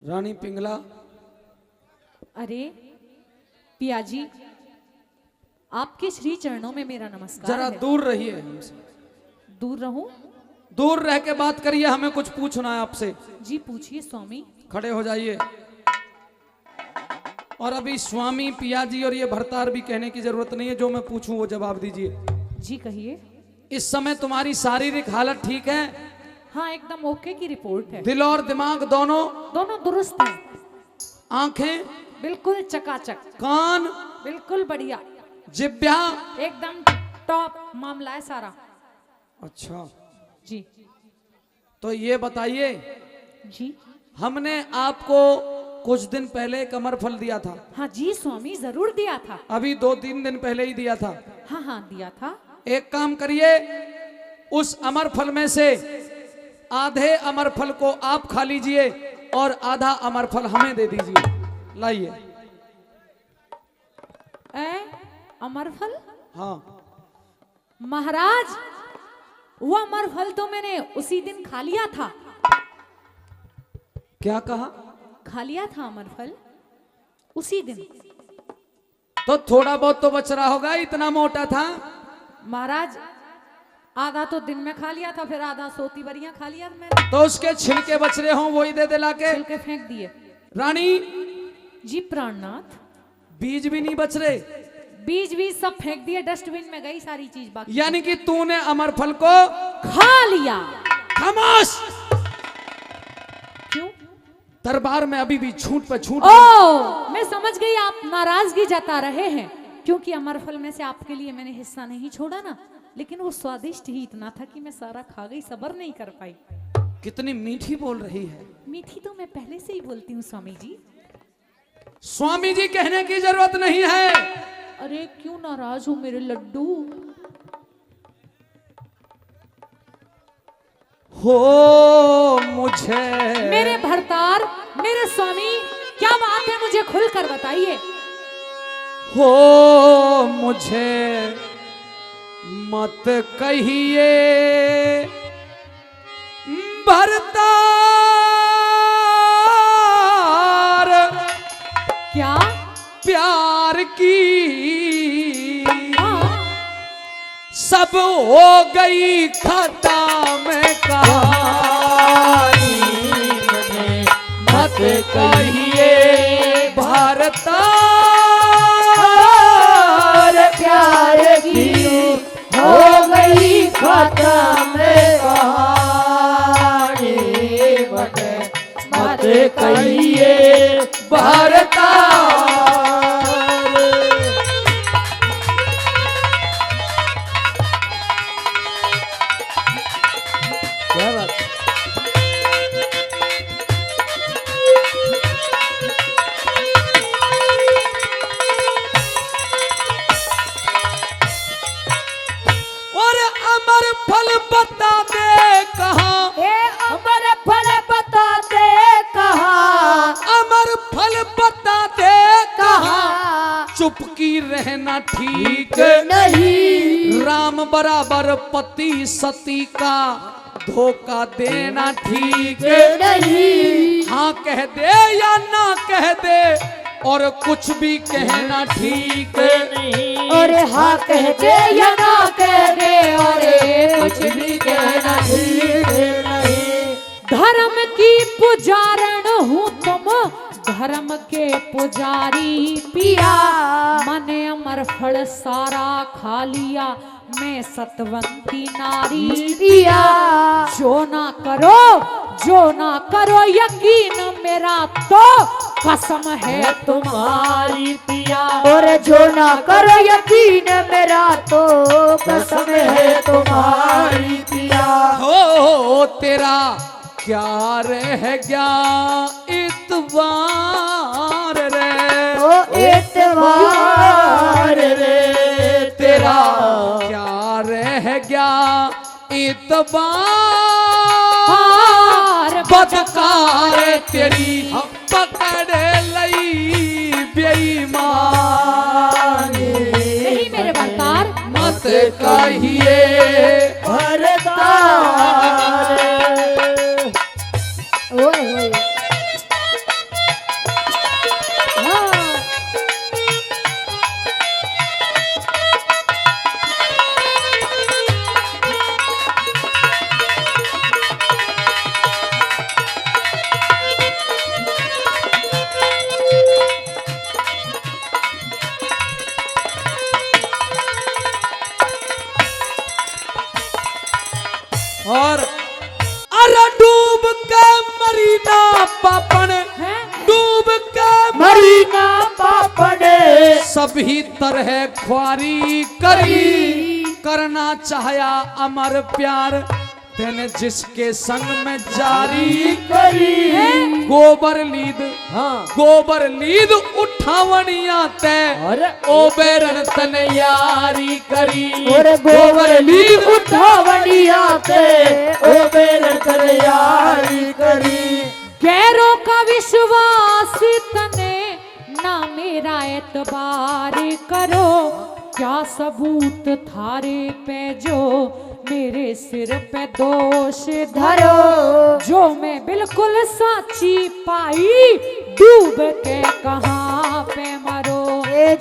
रानी पिंगला। अरे पिया जी, आपके श्री चरणों में मेरा नमस्कार जरा है। दूर रहिए हमसे। दूर रहूं? दूर रह के बात करिए, हमें कुछ पूछना है आपसे। जी पूछिए स्वामी। खड़े हो जाइए। और अभी स्वामी, पिया जी और ये भरतार भी कहने की जरूरत नहीं है, जो मैं पूछूं वो जवाब दीजिए। जी कहिए। इस समय तुम्हारी शारीरिक हालत ठीक है? हाँ एकदम ओके की रिपोर्ट है। दिल और दिमाग दोनों? दोनों दुरुस्त हैं। आंखें? बिल्कुल चकाचक। कान? बिल्कुल बढ़िया। जिब्या? एकदम टॉप मामला है सारा। अच्छा, जी तो ये बताइए, जी। हमने आपको कुछ दिन पहले एक अमर फल दिया था। हाँ जी स्वामी, जरूर दिया था। अभी 2-3 दिन पहले ही दिया था। हाँ हाँ दिया था। एक काम करिए, उस अमर फल में से आधे अमर फल को आप खा लीजिए और आधा अमर फल हमें दे दीजिए। लाइए। अमर फल? हाँ महाराज, वो अमर फल तो मैंने उसी दिन खा लिया था। क्या कहा? खा लिया था अमर फल उसी दिन। तो थोड़ा बहुत तो बच रहा होगा, इतना मोटा था। महाराज आधा तो दिन में खा लिया था, फिर आधा सोती बरियां खा लिया मैंने। तो उसके छिलके बच रहे हों, वही दे दे लाके। छिलके फेंक दिए। रानी जी प्राणनाथ। बीज भी नहीं बच रहे? बीज बीज सब फेंक दिए, डस्टबिन में गई सारी चीज बाकी। यानी कि तूने अमर फल को खा लिया। खामोश। क्यों? दरबार में अभी भी झूठ पे झूठ। ओ मैं समझ गई, आप नाराजगी जता रहे हैं क्योंकि अमर फल में से आपके लिए मैंने हिस्सा नहीं छोड़ा ना, लेकिन वो स्वादिष्ट ही इतना था कि मैं सारा खा गई, सब्र नहीं कर पाई। कितनी मीठी बोल रही है। मीठी तो मैं पहले से ही बोलती हूँ स्वामी जी। स्वामी जी कहने की जरूरत नहीं है। अरे क्यों नाराज हो मेरे लड्डू? हो मुझे मेरे भरतार, मेरे स्वामी, क्या बात है मुझे खुलकर बताइए। हो मुझे मत कहिए भरतार। क्या? प्यार की हाँ। सब हो गई खता में कहानी। मत कहिए भरतार। प्यार की हो गई खत्म कहानी। मत कहिए भरतार। क्या बात? और अमर फल बता दे कहाँ? अमर फल बता दे कहाँ? अमर फल बता दे कहाँ? कहाँ? चुपकी रहना ठीक नहीं। राम बराबर पति सती का धोखा देना ठीक नहीं। हाँ कह दे या ना कह दे, और कुछ भी कहना ठीक नहीं। और हाँ कह दे या ना कह दे, और कुछ भी कहना ठीक नहीं। धर्म की पुजारण हूँ तुम, धर्म के पुजारी पिया। मैंने अमर फल सारा खा लिया, मैं सतवंती नारी पिया। जो ना करो यकीन मेरा तो कसम है तुम्हारी पिया। और जो ना करो यकीन मेरा तो कसम है तुम्हारी पिया। हो तेरा क्या रह गया इतबार रे? ओ एतबार रे तेरा क्या रह गया इतबार? बदकार तेरी पकड़ लई बेईमान। नहीं मेरे भरतार। मत कहिए भरतार। ओए सभी तरह ख्वारी करी, करना चाहया अमर प्यार तेने जिसके संग में जारी करी। गोबर लीद, हाँ गोबर लीद उठावनिया ते अरे ओ बेरन तने यारी करी। और गोबर लीद उठावनिया ते ओ बेरन तने यारी करी। गैरों का विश्वास तने ना मेरा एतबार करो, क्या सबूत थारे पे जो मेरे सिर पे दोष धरो। जो मैं बिल्कुल साची पाई डूब के कहाँ पे मरो।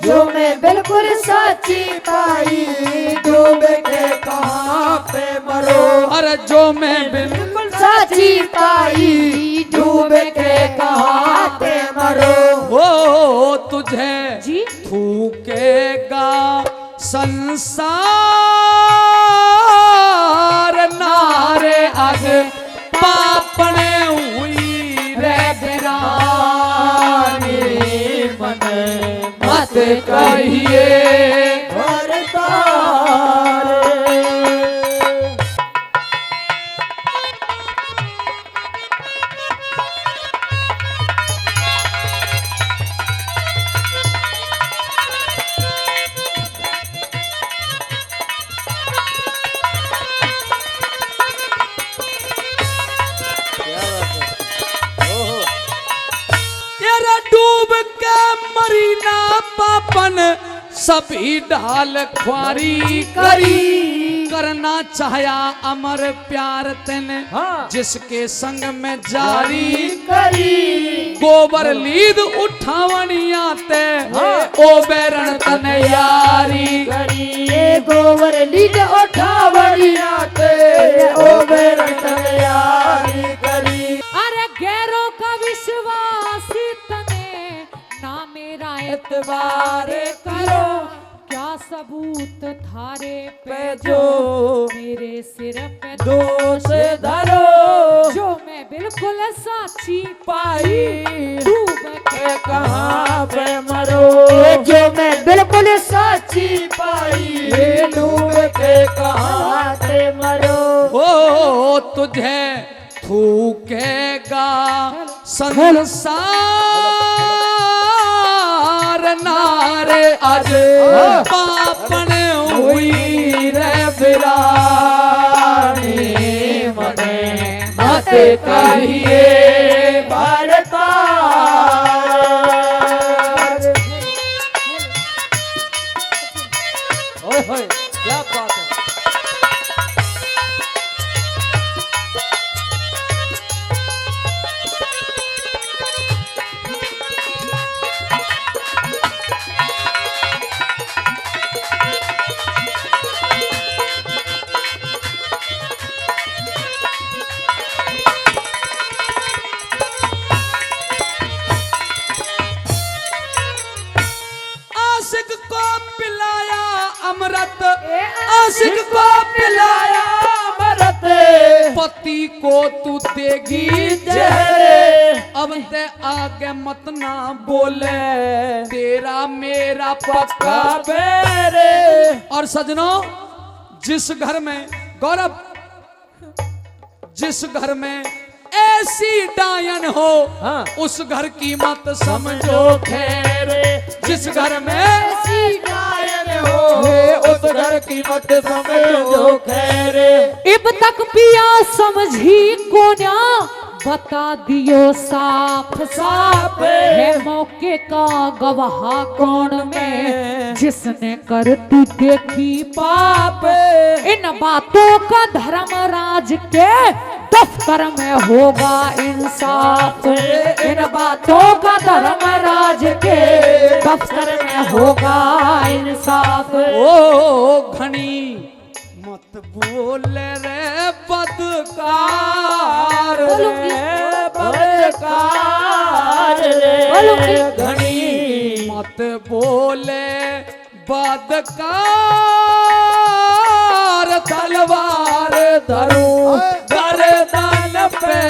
जो मैं बिल्कुल साची पाई डूब के कहाँ पे मरो। अरे जो मैं बिल्कुल साची पाई डूब के कहाँ पे मरो। हो तुझे जी थूकेगा संसार नारे अग पापने हुई रे बिरानी। मन मत कहिए डूब के मरी ना पापन सभी ढाल ख्वारी करी। करना चाहया अमर प्यार तेने हाँ। जिसके संग में जारी करी। गोबर लीद उठावनिया ते हाँ। ओ बेरन तने यारी करी। गोबर लीड उठावनिया ते ओ बेरन तने यारी करी। अरे गैरों का विश्वास तने ना मेरा एतबार करो, क्या सबूत थारे पे जो मेरे सिर पे दोष धरो। जो मैं बिल्कुल साची पाई डूब के कहाँ पे मरो। जो मैं बिल्कुल साची पाई डूब के कहाँ पे मरो। ओ तुझे थूकेगा संसार नारे आज पापने हुई रे बिरानी। मने मत कहिए भारता ओए क्या बात है। आशिक को पिलाया अमृत, आशिक को पिलाया अमृत, पति को तू देगी जहर। अब ते आगे मत ना बोले तेरा मेरा पक्का बेरे। और सजनों जिस घर में गौरव, जिस घर में ऐसी डायन हो हाँ। उस घर की मत समझो खैर। जिस घर में ऐसी डायन हो उस घर की मत समझो खैर। इब तक पिया समझी कोन्या बता दियो साफ साफ है मौके का गवाह कौन में जिसने कर तू देखी पाप। इन बातों का धर्मराज के दफ्तर में होगा इंसाफ। इन बातों का धर्मराज के दफ्तर में होगा इंसाफ। ओ घनी मत बोल रे बदकार रे बदकार रे घनी मत बोले बदकार तलवार धरूं गर्दन पे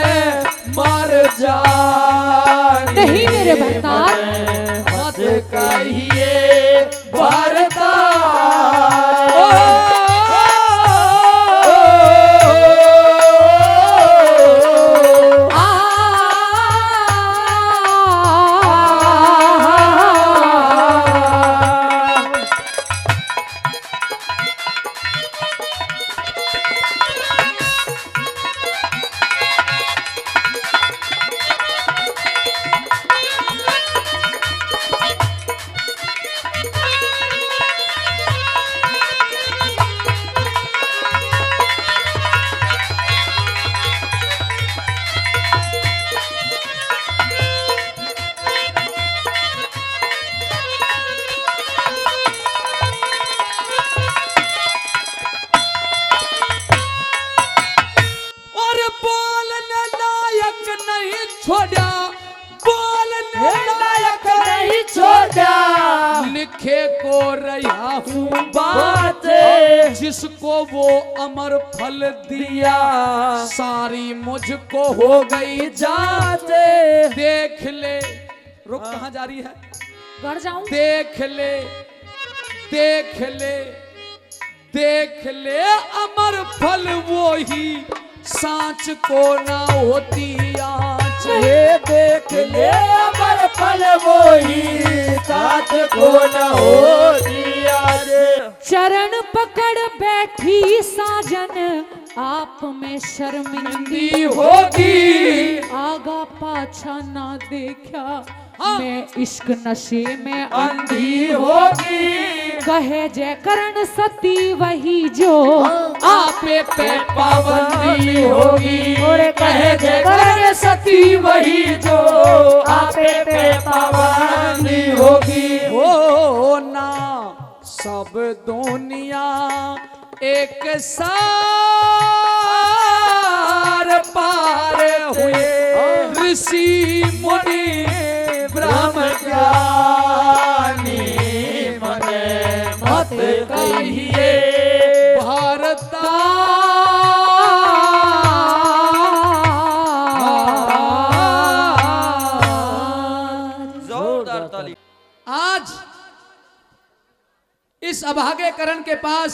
मर जा। नहीं मेरे भरतार मत कहिए लिखे को रहा हूँ बात जिसको वो अमर फल दिया सारी मुझको हो गई जाते। देख ले, रुक कहाँ जा रही है? घर जाऊं? देख ले, देख ले, देख ले अमर फल वो ही सांच को ना होती आँच। ये देख ले अमर फल वो ही साथ को न होती आज। चरण पकड़ बैठी साजन आप में शर्मिंदी होगी आगा पाछा ना देखा हाँ। मैं इश्क नशे में अंधी होगी कहे जय करण सती वही जो आपे पे पाबंदी होगी। और कहे जय करण सती वही जो आपे पे पाबंदी होगी। हो ना सब दुनिया एक सार पार हुए ऋषि मुनि ब्रह्म ज्ञानी मने मत कहिए भारता जोरदार ताली। आज इस अभागे करण के पास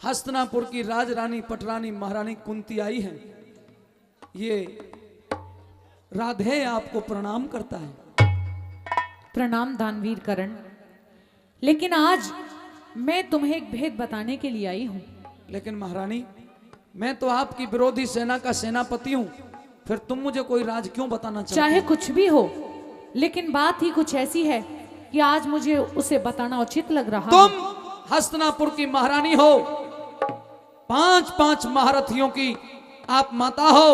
हस्तिनापुर की राजरानी पटरानी महारानी कुंती आई है। ये राधे आपको प्रणाम करता है। प्रणाम दानवीर करण। लेकिन आज मैं तुम्हें एक भेद बताने के लिए आई हूँ। लेकिन महारानी, मैं तो आपकी विरोधी सेना का सेनापति हूँ, फिर तुम मुझे कोई राज क्यों बताना चाहते चाहे हो? कुछ भी हो, लेकिन बात ही कुछ ऐसी है कि आज मुझे उसे बताना उचित लग रहा तुम है। हस्तिनापुर की महारानी हो, 5-5 महारथियों की आप माता हो।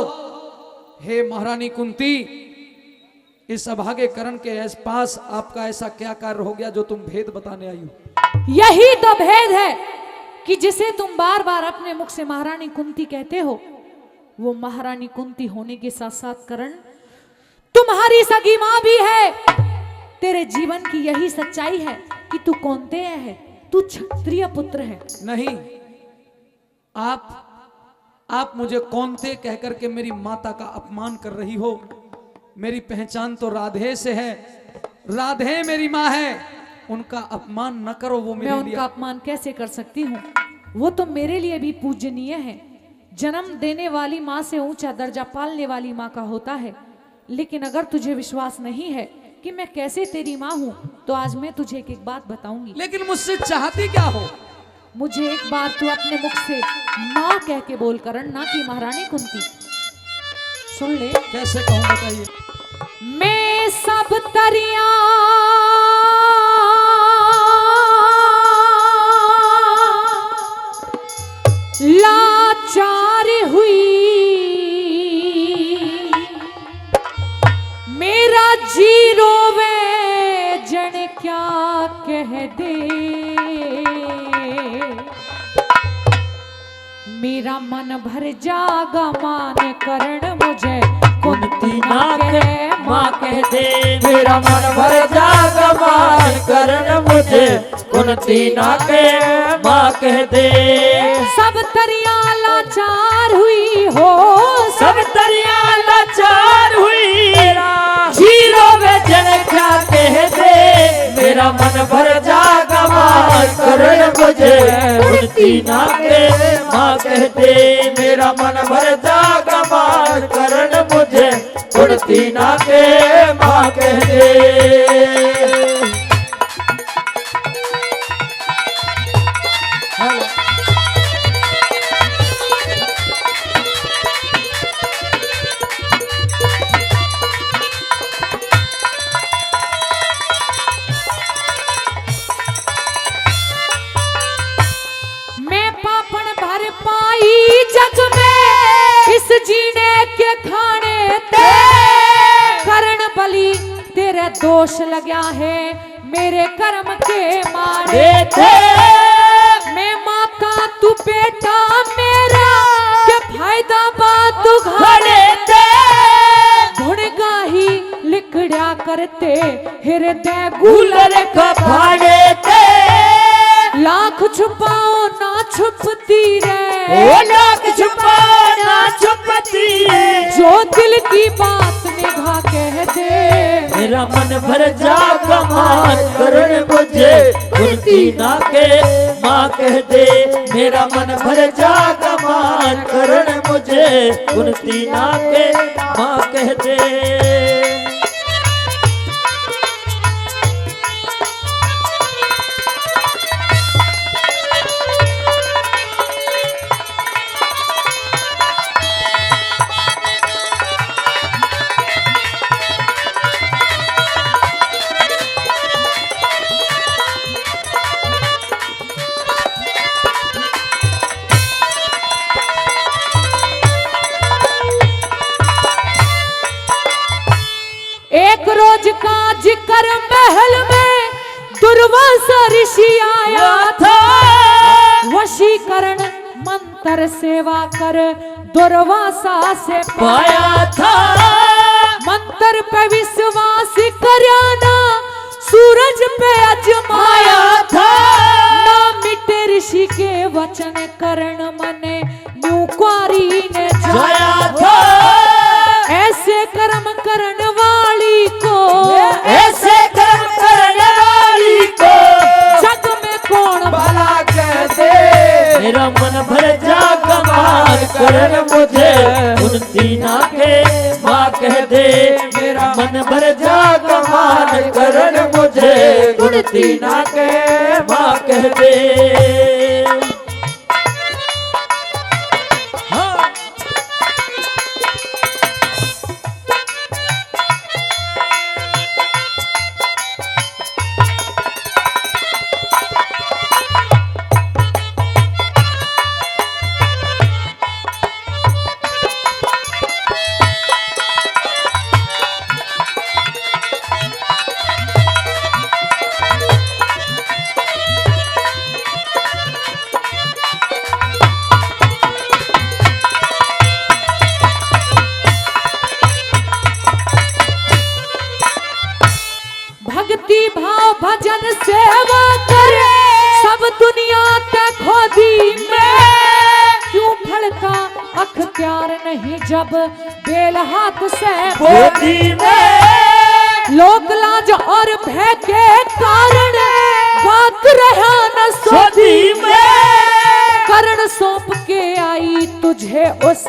हे महारानी कुंती, इस अभागे करण के पास आपका ऐसा क्या कार्य हो गया जो तुम भेद बताने आई हो? यही तो भेद है कि जिसे तुम बार बार अपने मुख से महारानी कुंती कहते हो, वो महारानी कुंती होने के साथ साथ करण तुम्हारी सगी मां भी है। तेरे जीवन की यही सच्चाई है कि तू कौन्तेय है, तू क्षत्रिय पुत्र है। नहीं, आप मुझे कौन्तेय कहकर के मेरी माता का अपमान कर रही हो। मेरी पहचान तो राधे से है, राधे मेरी माँ है, उनका अपमान न करो। वो मैं मेरे लिए उनका अपमान कैसे कर सकती हूँ? वो तो मेरे लिए भी पूजनीय है। जन्म देने वाली माँ से ऊंचा दर्जा पालने वाली माँ का होता है। लेकिन अगर तुझे विश्वास नहीं है कि मैं कैसे तेरी माँ हूँ, तो आज मैं तुझे एक बात बताऊंगी। लेकिन मुझसे चाहती क्या हो? मुझे एक बार तू अपने मुख से माँ कह के बोल करण, ना कि महारानी कुंती। सुन ले। कैसे कहूँ बताइए। मैं सब तरिया लाचार हुई, मेरा जी रोवे जन क्या कह दे, मेरा मन भर जागा मान करण मुझे कुंती ना कहे माँ कह दे, मेरा मन भर जागा मान करण मुझे कुंती ना कहे माँ कह दे। सब तरिया लाचार हुई हो, सब तरिया लाचार हुई, जीरो में जन क्या कह दे, मेरा मन भर जागा मान करण मुझे कुंती ना कहे माँ कह दे, मेरा मन भर जागा मान करण मुझे कुंती ना कहे माँ कह दे। मैं पापन भर पाई जग में इस जीने के खाने ते, करण बलि तेरे दोष लगा है मेरे कर्म के मारे थे। मैं माँ का तू बेटा मेरा क्या फायदा बात घड़े थे, गुण गाही लिख लिकड़ा करते हृदय गुलर फाड़े ते लाख छुपाओ ना छुपती रे ओ लाख छुपा ना छुपती जो दिल की बात निभा कह दे मेरा मन भर जा कमाल करण मुझे कुर्ती ना के माँ कह दे मेरा मन भर जा कमाल करण मुझे कुर्ती ना के माँ कह दे। एक रोज का जिक्र महल में दुर्वासा ऋषि आया था वशीकरण मंत्र सेवा कर दुर्वासा से पाया था मंत्र पे विश्वास करना सूरज पे अजमाया था ना मिटे ऋषि के वचन करण मने न्यू कुआरी ने जाया था ऐसे कर्म करण वाली को ऐसे कर्म करने वाली को जग में कौन भला कह दे मेरा मन भर जा कमाल करण मुझे कुर्ती ना के माँ कह दे मेरा मन भर जा कमाल करण मुझे कुर्ती ना के माँ कह दे। भक्ति भाव भजन सेवा करे सब दुनिया ते खोदी में क्यों फड़का अख प्यार नहीं जब बेल हाथ से गोदी में लोक लाज और भय के कारण बात रहा न सोदी में करण सौंप के आई तुझे उस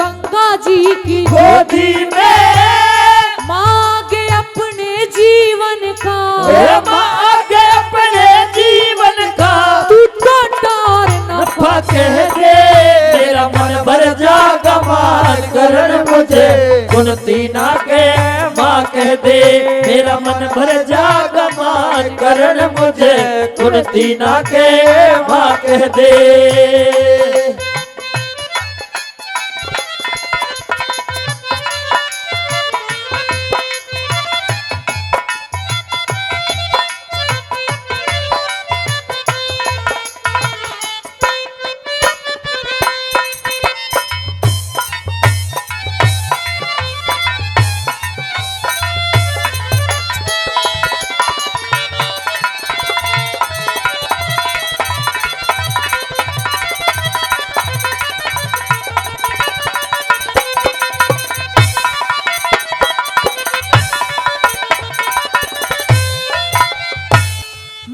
गंगा जी की गोदी में मांगे अपने जीवन का आगे अपने जीवन का तू टोटार न नफा कह दे मेरा मन भर जा कमाल करण मुझे कुर्ती ना के माँ कह दे मेरा मन भर जा कमाल करण मुझे कुर्ती ना के माँ कह दे।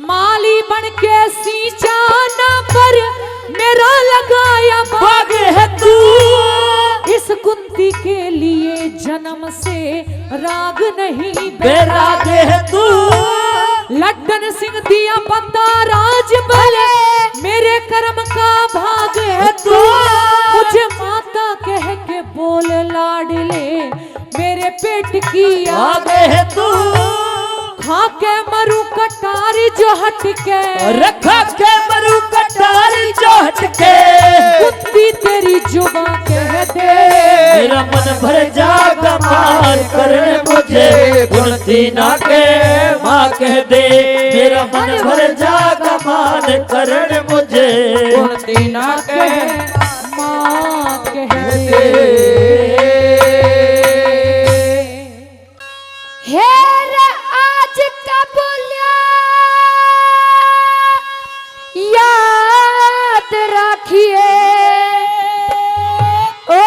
माली बन के सींचा ना पर मेरा लगाया भाग है तू इस कुंती के लिए जन्म से राग नहीं बेराग है तू लड्डन सिंह दिया बंदा राज बल मेरे कर्म का भाग है तू मुझे माता कह के बोल लाडले मेरे पेट की आगे है तू खा के मरू कटारी जो हट के रखा के मरू कटारी जो हटके कुत्ती तेरी जुबा कह दे मेरा मन भर जा कमाल करने मुझे कुर्ती ना के माँ कह दे मेरा मन भर जा कमाल करने मुझे कुर्ती ना के माँ कह दे हेर आज का बोलिया याद रखिए ओ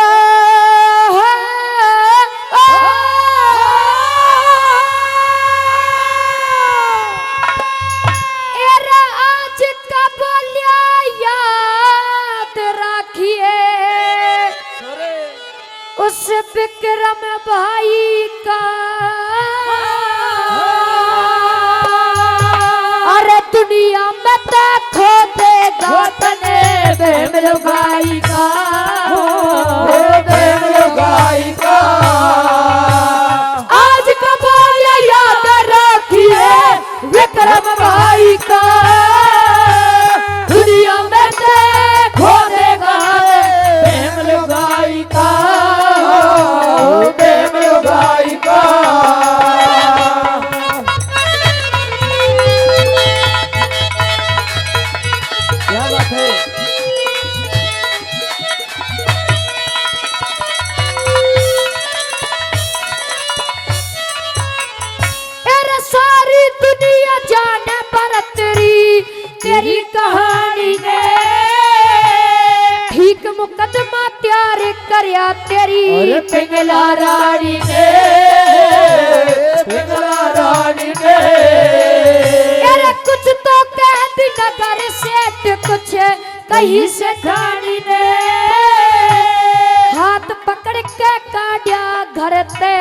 आज का बोलिया याद रखिए उस विक्रम भाई का अरे दुनिया में देखो देगा तने बेमल भाई का बेमल भाई का आज का बोलिया याद रखिए विक्रम भाई का दुनिया में देखो देगा बेमल भाई का बेमल भाई का क्या बात है अरे सारी दुनिया जाने पर तेरी कहानी ने ठीक मुकदमा तैयार करया तेरी और पिंगला रानी ने पिंगला रानी ने अरे कुछ तो कह दी नगर सेठ कुछ कहीं से ठानी ने हाथ पकड़ के काटिया घर ते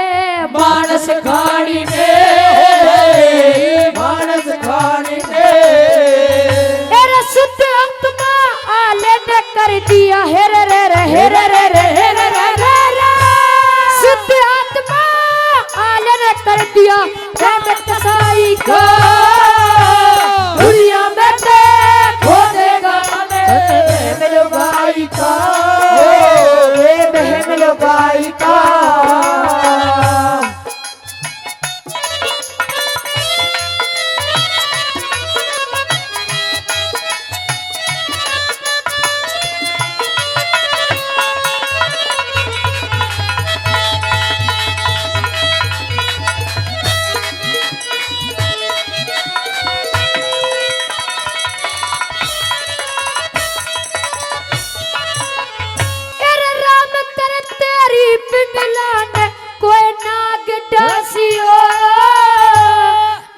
मानस खानी ने मानस खानी ने अरे शुद्ध आत्मा आले ने कर दिया हेरे रे रे हेरे रे रे हेरे रे रे रे शुद्ध आत्मा आले ने कर दिया रहमत कसाई का दुनिया में देखो देगा बेमल भाई का बेमल भाई का अरे राम कर तेरी पिंगला ने कोई नाग डासियो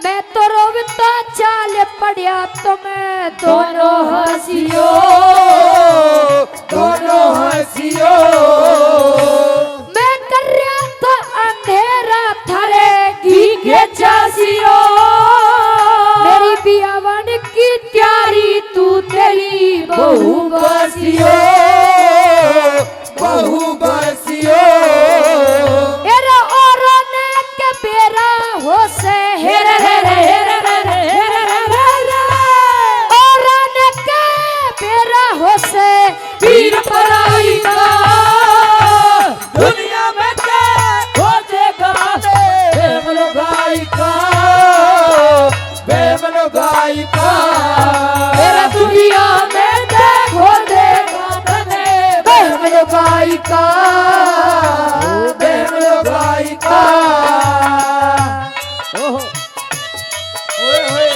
मैं तो रोवता चाल पड़िया तुम्हें दोनों हंसियो दोनों हंसियो मैं कर रहा था अंधेरा थारे घी के चासियो मेरी बियावन की त्यारी तू तेरी बहू बसियो बहु बसियो एरा औरने के बेरा हो से हेरे रे रे हेरे रे रे हेरे रे रे रे औरने के बेरा हो से वीर पराई का दुनिया में देखो देगा बेमल भाई का बेमल भाई का मेरा दुनिया में देखो देगा तने बेमल भाई का बेमल भाई का ओहो ओए ओए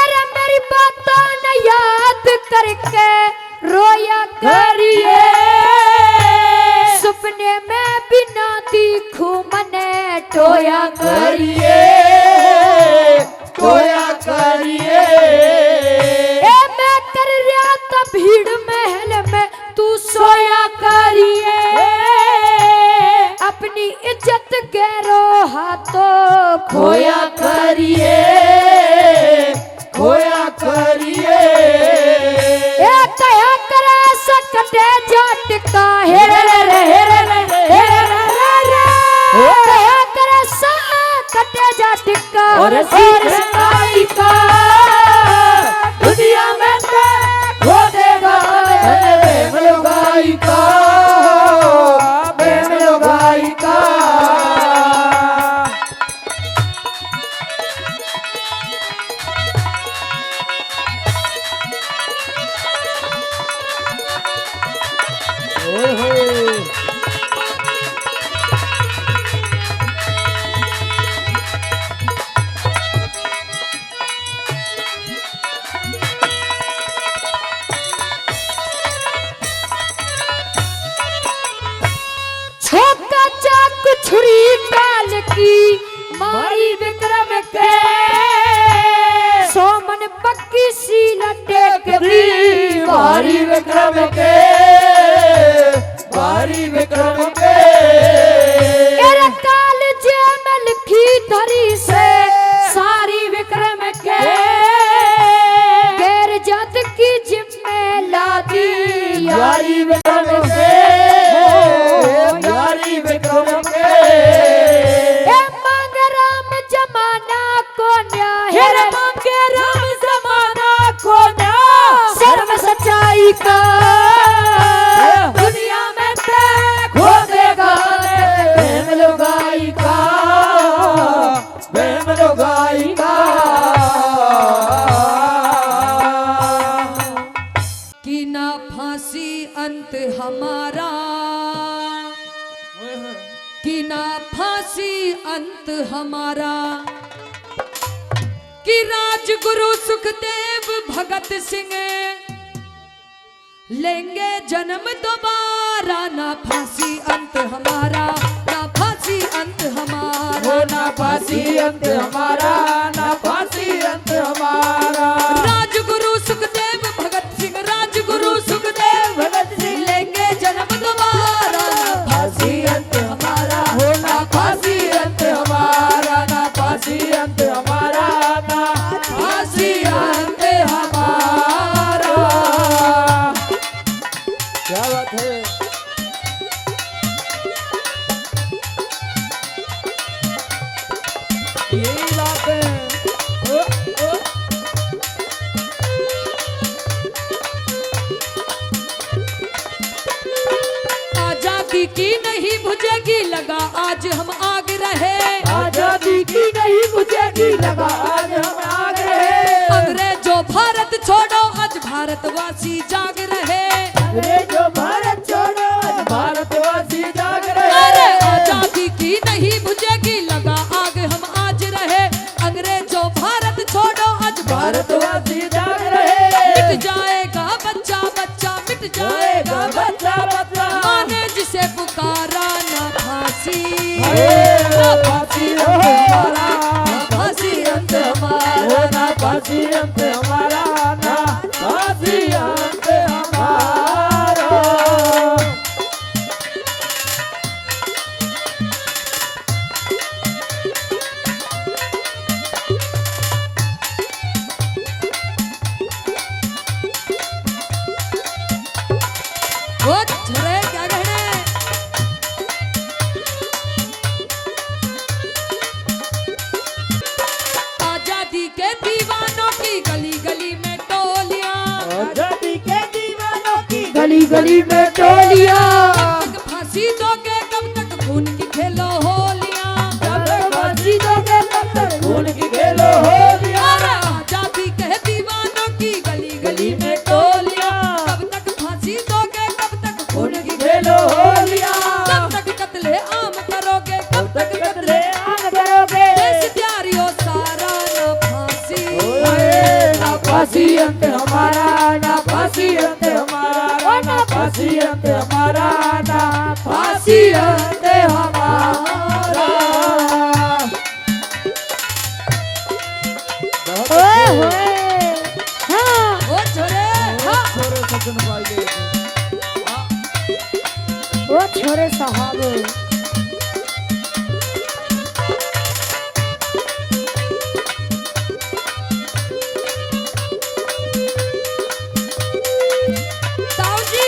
एरा मेरी बातों ने याद करके रोया करिए सपने में बिना दिखूं मने टोया करिए कोया करिए ए मैं कर रहा था भीड़ महल में तू सोया करिए अपनी इज्जत गैरो हाथों खोया करिए खोया करिए ए कया करे सकते जाट का हेरे रे रे हेरे रे हेरे रे रे रे कया करे सकते जाट का और सिखाई का दुनिया में देखो देगा ओए होए छोका चाक छुरी डाल की मारी विक्रम के सोमन पक्की सील टेक दी भारी विक्रम के भारी विक्रम के तेरे काल जमल की धरी से सारी विक्रम के गैर जात की जिम्मे लादी यारी विक्रम के यारी विक्रम के ए मांग राम जमाना को न्याय हेरे मांगे राम जमाना को ना सर्व सच्चाई का दुनिया में ते खो देगा प्रेम लुगाई का प्रेम लुगाई का कि ना फांसी अंत हमारा कि ना फांसी अंत हमारा कि राजगुरु सुखदेव भगत सिंह लेंगे जन्म दोबारा ना फांसी अंत हमारा ना फांसी अंत हमारा ना फांसी अंत हमारा ना फांसी अंत हमारा राजगुरु सुखदेव भगत सिंह राजगुरु सुखदेव भगत सिंह लेंगे जन्म दोबारा ना फांसी अंत हमारा हो ना फांसी अंत हमारा ना फांसी अंत हमारा ना फांसी अंत हमारा क्या बात है यही बात है ओ, ओ। आजादी की नहीं बुझेगी लगा आज हम आग रहे आजादी की नहीं बुझेगी लगा आज हम आ गए अंग्रेजों भारत छोड़ो आज भारतवासी जाग रहे अंग्रेजों भारत छोड़ो आज भारतवासी जाग रहे अरे आजादी की नहीं बुझेगी लगा आग हम आज रहे अंग्रेजों भारत छोड़ो आज भारतवासी जाग रहे मिट जाएगा बच्चा बच्चा मिट जाएगा बच्चा बच्चा माने जिसे पुकारा ना फांसी ना फांसी अंत हमारा ना फांसी अंत हमारा हो ना फांसी अंत हमारा ना फांसी अंत हमारा वो झरे क्या कहने आजादी के दीवानों की गली गली में टोलियां आजादी के दीवानों की गली गली में टोलियां कब तक फांसी दोगे कब तक खून की खेलो होलियां जब तक फांसी दोगे तब तक खून की खेलो होलियां अरे आजादी के दीवानों की गली गली में टोलियां कब तक फांसी दोगे कब तक खून की खेलो होलियां कब तक कत्ले आम करोगे कब तक कतले आग करोगे देश त्यारियों सारा ना फांसी ना फांसी अंत हमारा ना फांसी अंत हमारा ना फांसी अंत हमारा ना फांसी अंत हमारा ओए होए हाँ ओ छोरे हाँ छोरे सज्जन भाई गए ओ छोरे साहब ताऊ जी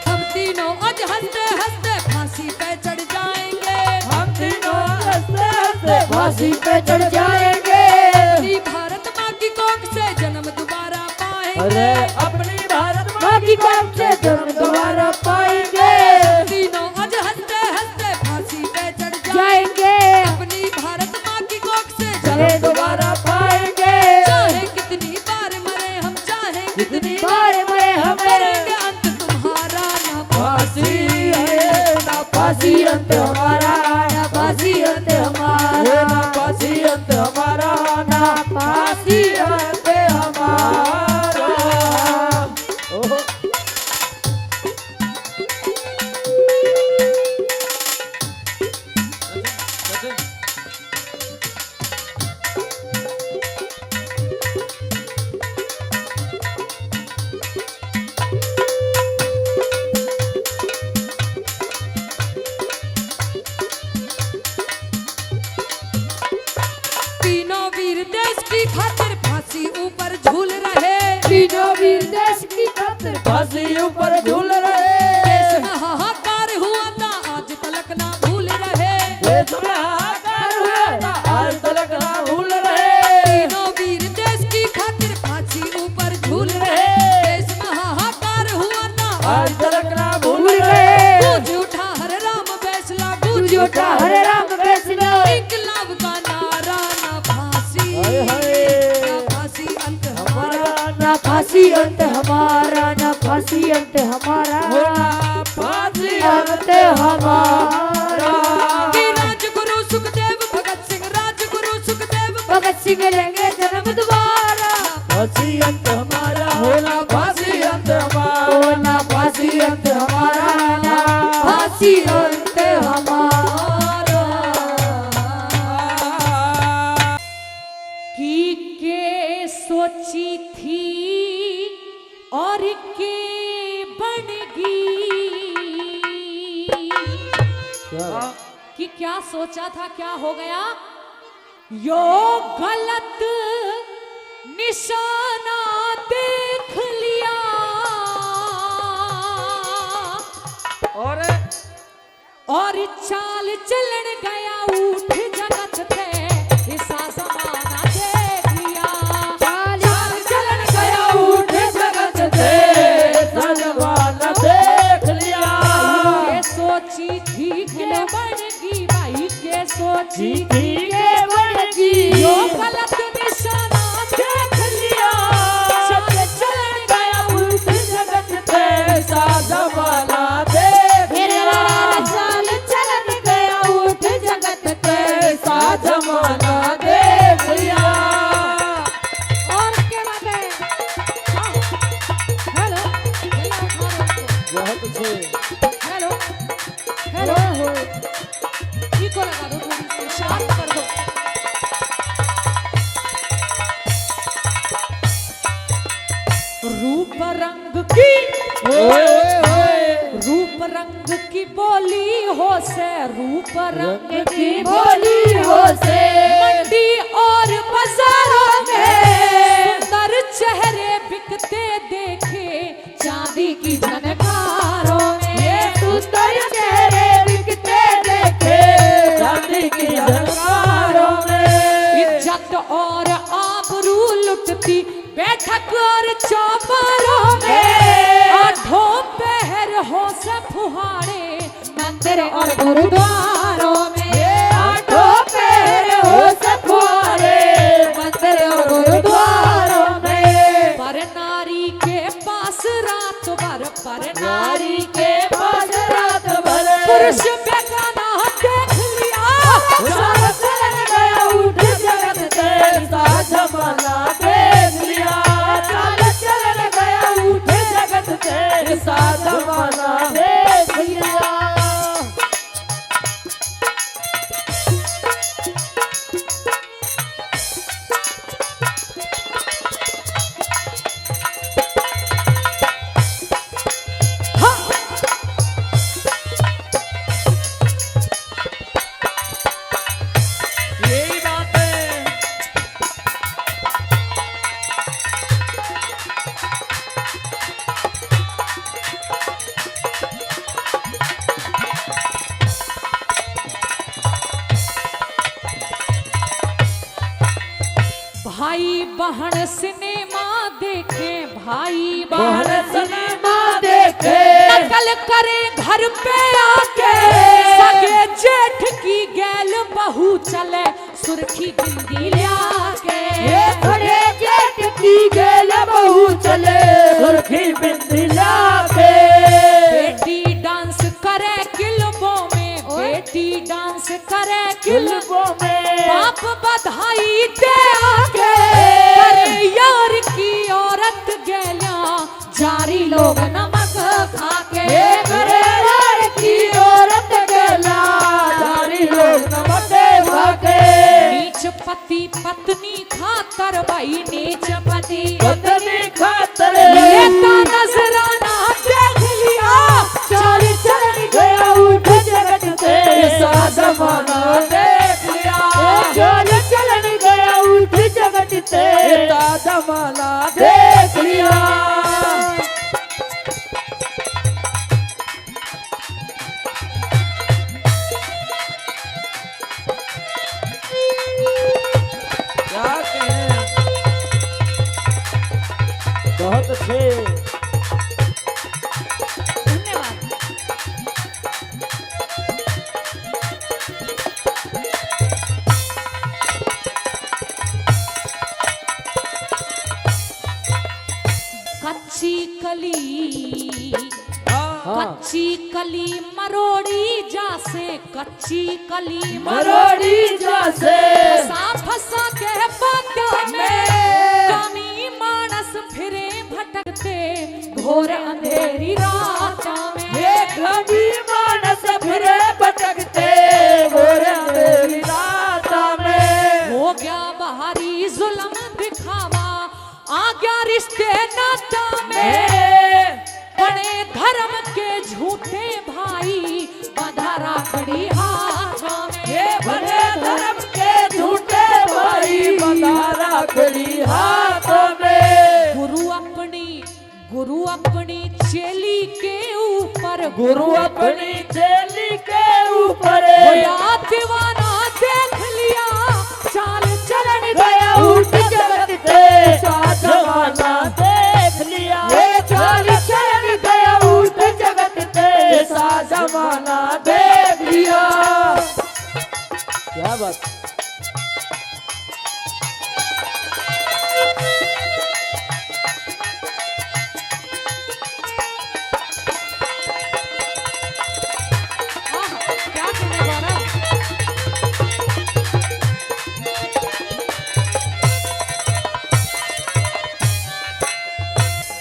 हम तीनों आज हंसते हंसते फांसी पे चढ़ जाएंगे हम तीनों हंसते हंसते फांसी पे चढ़ जाएंगे अपनी भारत माँ की कोख से जन्म दोबारा पाएंगे अरे अपनी भारत माँ की कोख से जन्म दोबारा पाएंगे तीनों आज हंसते हंसते फांसी पे चढ़ जाएंगे अपनी भारत माँ की कोख से चले दोबारा पाएंगे चाहे कितनी बार मरे हम चाहे कितनी बार मरे हमें करेंगे अंत तुम्हारा ना फांसी फांसी अंत हमारा, ना फांसी अंत हमारा, ना फांसी अंत हमारा, ना फांसी अंत हमारा। ओहो। तीनों वीर देश की खातिर फांसी ऊपर झूल रहे, तीनों वीर देश की खातिर फांसी ऊपर झूल रहे, देश में हाहाकार हुआ था आज तलक ना भूल रहे, देश में हाहाकार हुआ था आज तलक ना भूल रहे, तीनों वीर देश की खातिर फांसी ऊपर झूल रहे, देश में हाहाकार हुआ था आज तलक ना भूल रहे। गूंज उठा हरे राम फैसला, गूंज उठा हरे राम फैसला, इनकलाब का नारा, ना फांसी, हाय हाय। ना फांसी अंत हमारा, ना फांसी अंत हमारा, ना फांसी अंत हमारा, ना फांसी अंत हमारा। कि राजगुरु सुखदेव भगत सिंह, राजगुरु सुखदेव भगत सिंह लेंगे जन्म दोबारा, फांसी अंत हमारा, हो ना फांसी अंत हमारा, हो ना फांसी अंत हमारा, ना फांसी अंत हमारा। की के सोची थी और के बनेगी, कि क्या सोचा था क्या हो गया, यो गलत निशाना देख लिया, और चाल चलन गया उठ जगत थे, ऐसा जमाना देख लिया, चाल चलन गया उठ जगत थे, ऐसा जमाना देख लिया। के सोची थी के बनेगी भाई, के सोची थी के बनेगी, यो गलत निशाना देख लिया, चाल चलन गया उठ जगत थे, ऐसा जमाना देख लिया। चाल चलन गया उठ जगत थे, ऐसा जमाना देख लिया। और क्या बात है, हेलो बहुत अच्छे। हेलो हेलो, इको लगा दो, थोड़ी सी शांत कर दो। रूप रंग की, रूप रंग की बोली हो से, रूप रंग की बोली हो से, मंडी और बाजारों में सुंदर चेहरे बिकते देखे चांदी की झनकारों में, ये सुंदर चेहरे बिकते देखे चांदी की झनकारों में, इज्जत और आबरू लुटती बैठक और चौपारों में, आठों पहर हो से फुहारे मंदिर और गुरुद्वारों में, आठों पहर हो से फुहारे मंदिर और गुरुद्वारों में, पर नारी के पास रात भर, पर नारी के पास रात भर पुरुष बेगाना देख लिया, चाल चलन गया उठ जगत थे, ऐसा जमाना देख लिया। चाल चलन गया उठ जगत थे, ऐसा जमाना देख लिया। यही बात है। भाई बहन सिनेमा देखे, भाई बहन बहन सिनेमा देखे, नकल करे घर पे आके, सगे जेठ की गैल बहू चले सुर्खी बिंदी लाके, ये थोड़े जेठ की गेल बहू चले सुर्खी बिंदी लाके, बेटी डांस करे क्लबों में बेटी डांस करे किल्बों किल्बों में बाप बधाई दे आके करे यार की औरत गेल्या जारी लोग नमक खाके करे यार की औरत गेला जारी लोग नमक खाके नीच पति पत्नी खातर भाई नीच पति पत्नी खातर लेता नजराना देख लिया चाल चल गया उठ जगत से ऐसा जमाना देख लिया चल चलन गया उठ जगत से ऐसा जमाना देख लिया क्या कहें बहुत अच्छे धन्यवाद। कच्ची कली कच्ची कली मरोड़ी जासे कच्ची कली मरोड़ी जासे फसा फसा के बातों में कामी मानस फिरे भटकते घोर अंधेरी रातों में ये कभी मानस फिरे भटकते घोर अंधेरी रात में हो गया बाहरी जुल्म दिखावा आ गया रिश्ते नाता में बड़े धर्म के झूठे भाई बंधा राखड़ी हाथों में ये बड़े धर्म के झूठे भाई बंधा राखड़ी हाथों में गुरु अपनी चेली के ऊपर गुरु अपनी चेली के ऊपर होया दीवाना देख लिया चाल चलन गया उठ जगत से सा जमाना देख लिया ये चाल चलन गया उठ जगत से सा जमाना देख लिया क्या बात क्या कहने वाला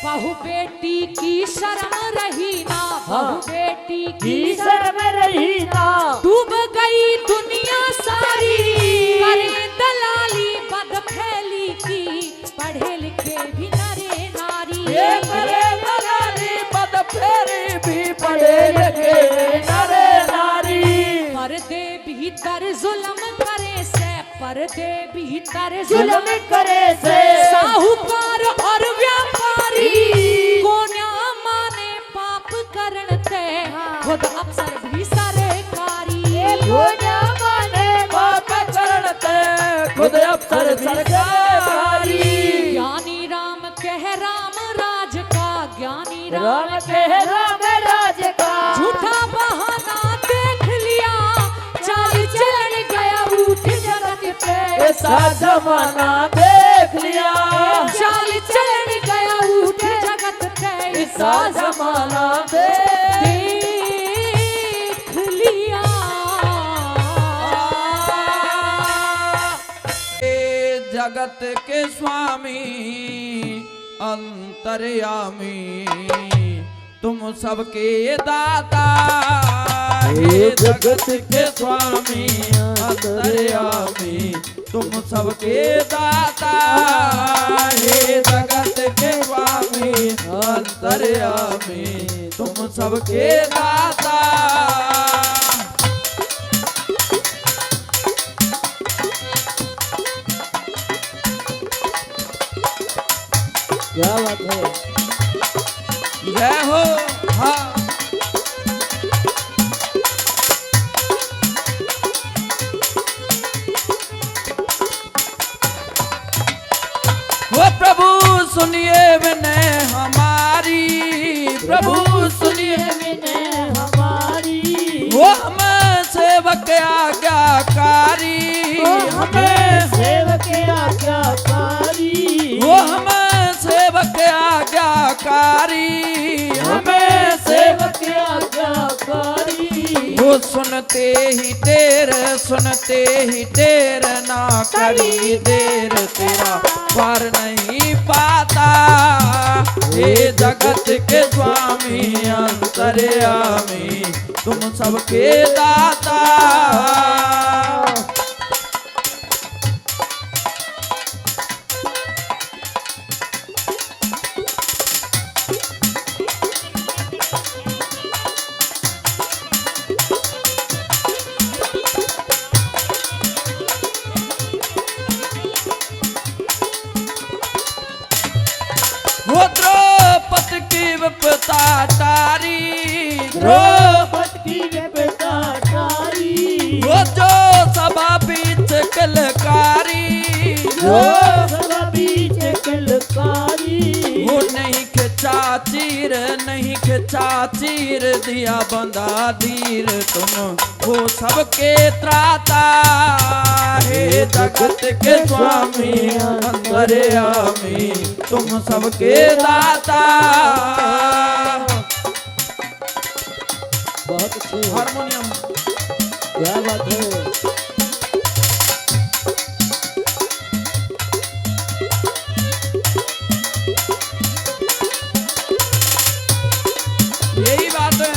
बहू बेटी की शर्म रही ना बहू बेटी की की शर्म रही ना डूब गई दुनिया सारी करे दलाली बद फैली की पढ़े लिखे भी नरे नारी ये करे दलाली पद फेरी भी पड़े लगे नरे नारी पर्दे भीतर जुल्म करे से पर्दे भीतर जुल्म करे से साहूकार और व्यापारी कोन्या माने पाप करण ते खुद अफसर भी सरकारी गोजा माने बाप करते खुद अफसर सरकारी ज्ञानी राम कह राम राज का ज्ञानी राम कह राम राज का झूठा बहाना देख लिया चाल चलन गया उठ जगत पे ऐसा जमाना देख लिया चाल चलन गया उठ जगत पे ऐसा जमाना देख लिया जगत के स्वामी अंतर्यामी तुम सबके दाता हे जगत के स्वामी अंतर्यामी तुम सबके दाता हे जगत के स्वामी अंतर्यामी तुम सबके दाता क्या बात है जय हो हाँ वो प्रभु सुनिए विनय हमारी प्रभु सुनिए विनय हमारी वो हम सेवक आज्ञाकारी हमें सेवक आज्ञाकारी वो हम सेवक आज्ञाकारी हमें सेवक आज्ञाकारी वो वो सुनते ही टेर ना करी देर तेरा पार नहीं पाता। हे जगत के स्वामी अंतर्यामी तुम सबके दाता। वो द्रौपदी की विपदा टारी, द्रौपदी की विपदा टारी, वो जो सभा बीच कलकारी, जो सभा बीच कलकारी, वो नहीं खिंचा चीर दिया बंदा धीर तुम वो सबके त्राता। हे जगत के स्वामी अंतर्यामी तुम सबके दाता। बहुत अच्छे, हारमोनियम क्या बात है। यही बात है।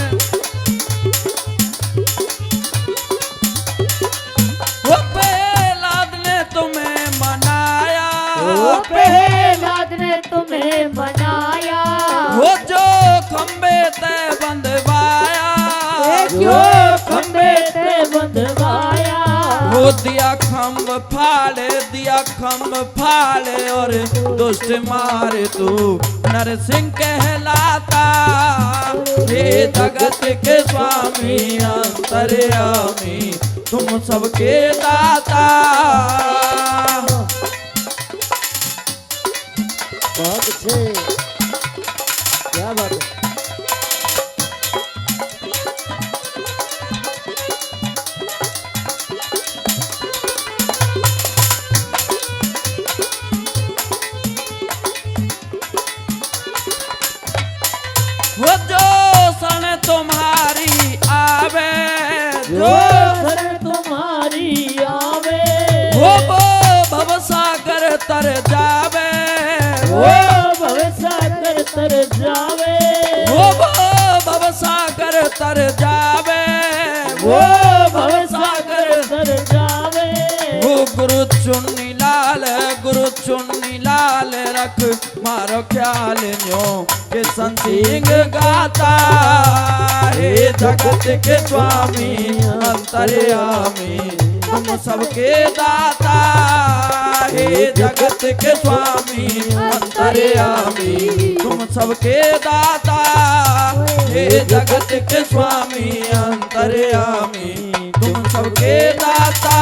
वो प्रहलाद ने तुम्हें मनाया, वो प्रहलाद ने तुम्हें मनाया, वो जो खंबे ते बंधवाया, जो खंबे ते बंधवाया, वो दिया खम्भ फाड़े और दुष्ट मारे तू नरसिंह कहलाता। हे जगत के स्वामी अंतर्यामी तुम सबके दाता। बहुत अच्छे, क्या बात है। वो जो सन तुम्हारी आवे, जो शरण तुम्हारी आवे, वो भवसागर तर जावे, वो भवसागर तर जावे, वो भवसागर तर जावे, वो भवसागर तर जावे। वो गुरु चुन्नी लाल रख मारो ख्याल न्यो के संसिंग गाता। हे जगत के स्वामी अंतर्यामी तुम सबके दाता। हे जगत के स्वामी अंतर्यामी तुम सबके दाता। हे जगत के स्वामी अंतर्यामी तुम सबके दाता।